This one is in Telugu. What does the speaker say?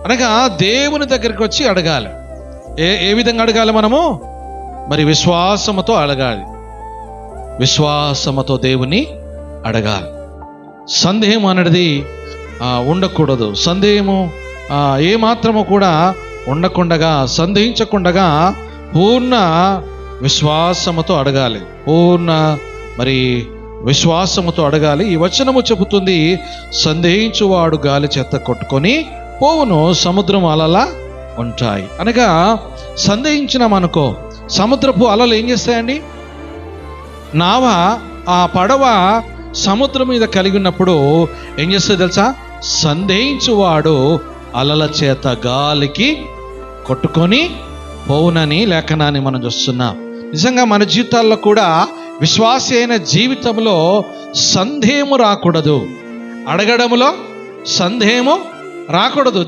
అనగా దేవుని దగ్గరికి వచ్చి అడగాలి. ఏ విధంగా అడగాలి మనము? మరి విశ్వాసముతో అడగాలి. విశ్వాసముతో దేవుని అడగాలి. సందేహం అనేది ఉండకూడదు. సందేహము ఏమాత్రము కూడా ఉండకుండగా, సందేహించకుండగా పూర్ణ విశ్వాసముతో అడగాలి. పూర్ణ మరి విశ్వాసముతో అడగాలి. ఈ వచనము చెబుతుంది, సందేహించువాడు గాలి చేత కొట్టుకొని పోవును, సముద్రం అలలా ఉంటాయి. అనగా సందేహించినామనుకో, సముద్రపు అలలు ఏం చేస్తాయండి? నావ, ఆ పడవ సముద్రం మీద కలిగి ఉన్నప్పుడు ఏం చేస్తుంది తెలుసా? సందేహించువాడు అలల చేత గాలికి కొట్టుకొని పోవునని లేఖనాన్ని మనం చూస్తున్నాం. నిజంగా మన జీవితాల్లో కూడా విశ్వాసి అయిన జీవితంలో సందేహము రాకూడదు. అడగడములో సందేహము రాకూడదు.